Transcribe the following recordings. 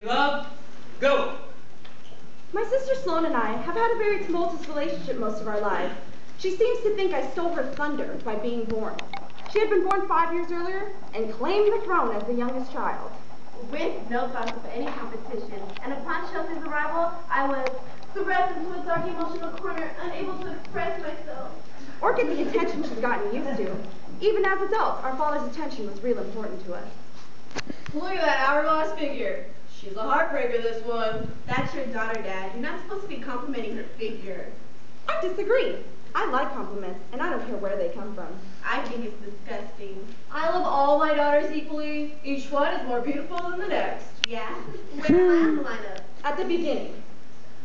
Love, go! My sister Sloane and I have had a very tumultuous relationship most of our lives. She seems to think I stole her thunder by being born. She had been born 5 years earlier and claimed the throne as the youngest child. With no thoughts of any competition, and upon Chelsea's arrival, I was thrust into a dark emotional corner, unable to express myself. Or get the attention she's gotten used to. Even as adults, our father's attention was real important to us. Look at that hourglass figure. She's a heartbreaker, this one. That's your daughter, Dad. You're not supposed to be complimenting her figure. I disagree. I like compliments, and I don't care where they come from. I think it's disgusting. I love all my daughters equally. Each one is more beautiful than the next. Yeah? Where am I on the lineup? At the beginning.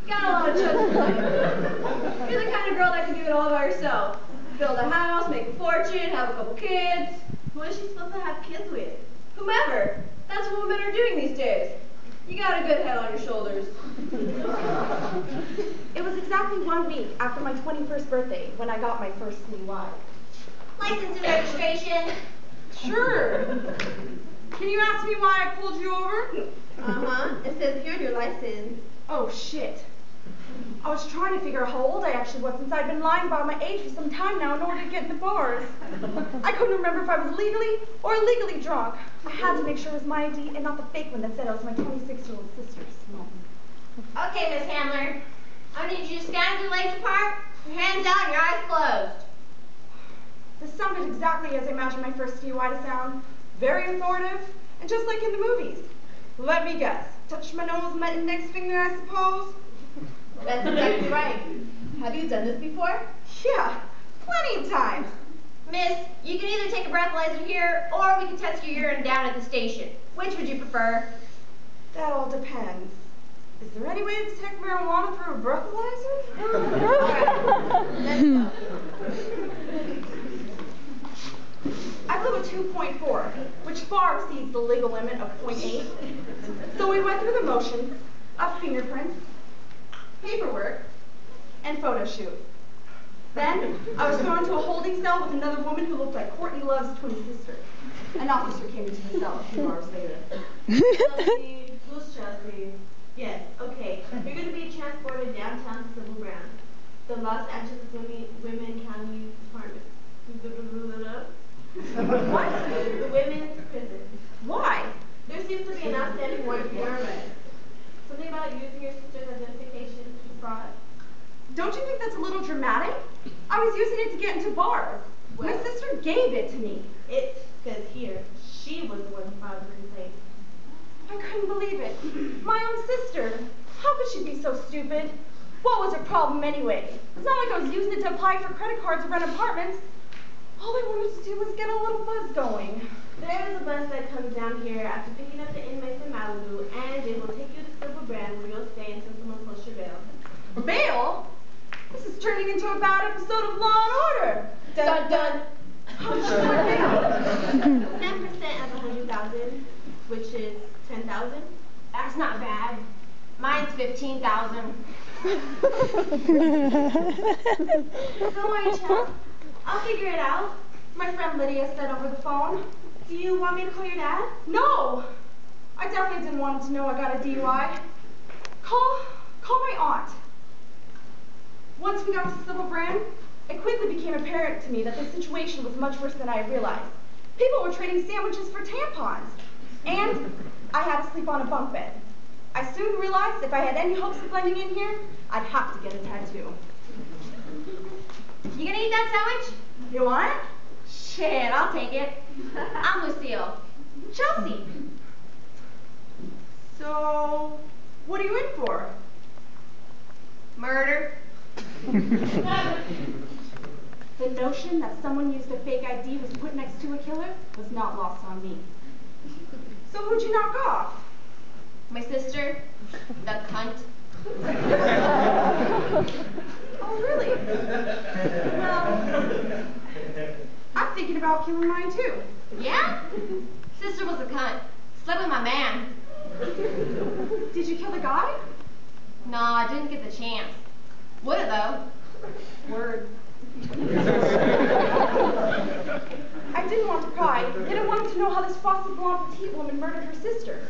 Got a lot of chuds for you. You're the kind of girl that can do it all by herself. Build a house, make a fortune, have a couple kids. Who is she supposed to have kids with? Whomever. That's what women are doing these days. You got a good head on your shoulders. It was exactly 1 week after my 21st birthday when I got my first DUI. License and registration. Sure. Can you ask me why I pulled you over? Uh-huh. It says here on your license. Oh, shit. I was trying to figure out how old I actually was since I'd been lying about my age for some time now in order to get into bars. I couldn't remember if I was legally or illegally drunk. I had to make sure it was my ID and not the fake one that said I was my 26-year-old sister's. Okay, Miss Handler. I need you to stand with your legs apart, your hands out, and your eyes closed. This sounded exactly as I imagined my first DUI to sound. Very authoritative, and just like in the movies. Let me guess. Touch my nose with my index finger, I suppose? That's exactly right. Have you done this before? Yeah, plenty of times. Miss, you can either take a breathalyzer here, or we can test your urine down at the station. Which would you prefer? That all depends. Is there any way to detect marijuana through a breathalyzer? Let's go. I blew a 2.4, which far exceeds the legal limit of 0.8. So we went through the motions of fingerprints, paperwork, and photo shoot. Then I was thrown into a holding cell with another woman who looked like Courtney Love's twin sister. An officer came into the cell a few hours later. Chelsea, who's Chelsea? Yes, okay. You're going to be transported downtown to Civil Brown, the Los Angeles Women County Department. What? The women's prison. Why? There seems to be an outstanding warrant for your arrest. Something about using your sister's identification to fraud. Don't you think that's a little dramatic? I was using it to get into bars. My Well- sister gave it to me. It says here, she was the one who filed the complaint. I couldn't believe it. My own sister. How could she be so stupid? What was her problem anyway? It's not like I was using it to apply for credit cards or rent apartments. All I wanted to do was get a little buzz going. There is a bus that comes down here after picking up the inmates in Malibu, and it will take you to Silver Brand where you'll stay until someone posts your bail. Bail? This is turning into a bad episode of Law and Order. Dun dun. How much is my bail? 10% of 100,000, which is 10,000. That's not bad. Mine's 15,000. Don't worry, Chels. I'll figure it out. My friend Lydia said over the phone. Do you want me to call your dad? No! I definitely didn't want him to know I got a DUI. Call my aunt. Once we got to Civil Brand, it quickly became apparent to me that the situation was much worse than I had realized. People were trading sandwiches for tampons. And I had to sleep on a bunk bed. I soon realized if I had any hopes of blending in here, I'd have to get a tattoo. You gonna eat that sandwich? You want it? Shit, I'll take it. I'm Lucille. Chelsea. So, what are you in for? Murder. The notion that someone used a fake ID was put next to a killer was not lost on me. So who'd you knock off? My sister, the cunt. Oh, really? Well, I'm thinking about killing mine too. Yeah? Sister was a cunt. Slept with my man. Did you kill the guy? Nah, I didn't get the chance. Would've though. Word. I didn't want to pry, yet I wanted to know how this frosted blonde petite woman murdered her sister.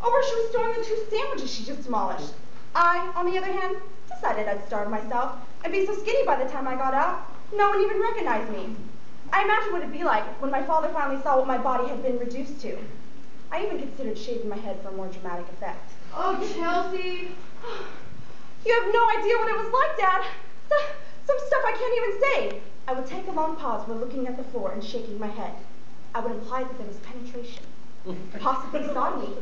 or where she was storing the 2 sandwiches she just demolished. I, on the other hand, decided I'd starve myself and be so skinny by the time I got out, no one even recognized me. I imagined what it'd be like when my father finally saw what my body had been reduced to. I even considered shaving my head for a more dramatic effect. Oh, Chelsea. You have no idea what it was like, Dad. Some stuff I can't even say. I would take a long pause while looking at the floor and shaking my head. I would imply that there was penetration, possibly sodomy.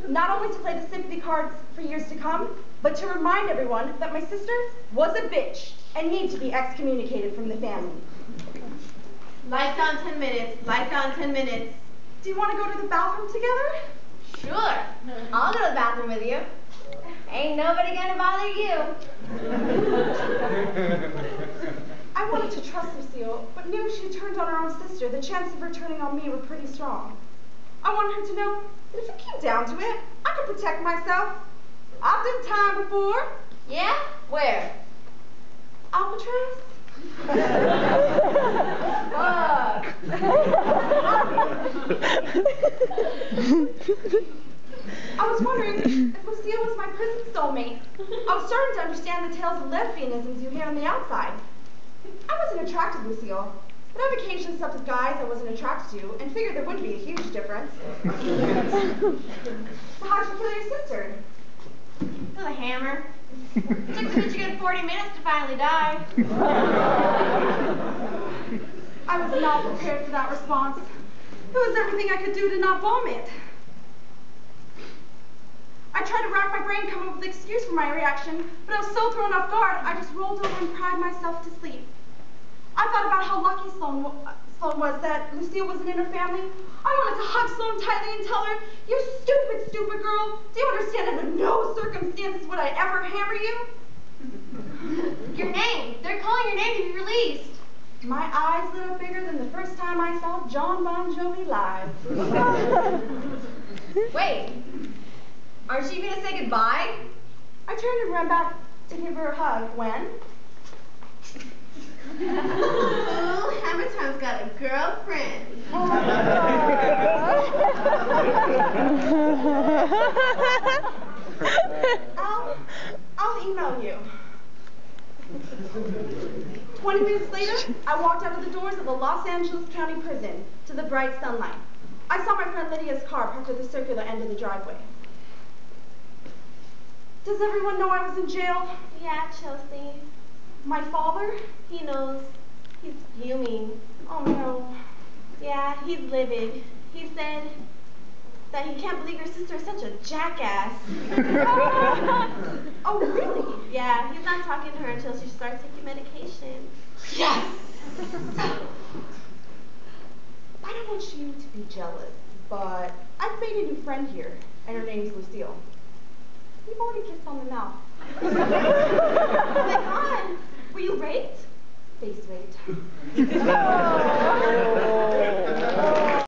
Not only to play the sympathy cards for years to come, but to remind everyone that my sister was a bitch and needed to be excommunicated from the family. Lights on 10 minutes. Lights on 10 minutes. Do you want to go to the bathroom together? Sure. I'll go to the bathroom with you. Ain't nobody gonna bother you. I wanted to trust Lucille, but knew if she turned on her own sister, the chances of her turning on me were pretty strong. I wanted her to know that if it came down to it, I could protect myself. I've done time before. Yeah? Where? Alcatraz? I was wondering if Lucille was my prison soulmate. I was starting to understand the tales of lesbianisms you hear on the outside. I wasn't attracted to Lucille, but I've occasionally slept with guys I wasn't attracted to and figured there would be a huge difference. So how'd you kill your sister? With a hammer. It took such a good 40 minutes to finally die. I was not prepared for that response. It was everything I could do to not vomit. I tried to rack my brain, come up with an excuse for my reaction, but I was so thrown off guard, I just rolled over and cried myself to sleep. I thought about how lucky Sloan was that Lucille wasn't in her family. I wanted to hug Sloan tightly and tell her, "You stupid, stupid girl. Do you understand that under no circumstances would I ever hammer you?" Your name. They're calling your name to be released. My eyes lit up bigger than the first time I saw John Bon Jovi live. Wait. Aren't you gonna say goodbye? I turned and ran back to give her a hug when... Ooh, Hammer Time's got a girlfriend. Oh my God. I'll email you. 20 minutes later, I walked out of the doors of the Los Angeles County Prison to the bright sunlight. I saw my friend Lydia's car parked at the circular end of the driveway. Does everyone know I was in jail? Yeah, Chelsea. My father? He knows. He's fuming. Oh no. Yeah, he's livid. He said that he can't believe your sister is such a jackass. Oh really? Yeah, he's not talking to her until she starts taking medication. Yes! I don't want you to be jealous, but I've made a new friend here, and her name's Lucille. We've already kissed on the mouth. Oh my God. Were you raped? Face raped.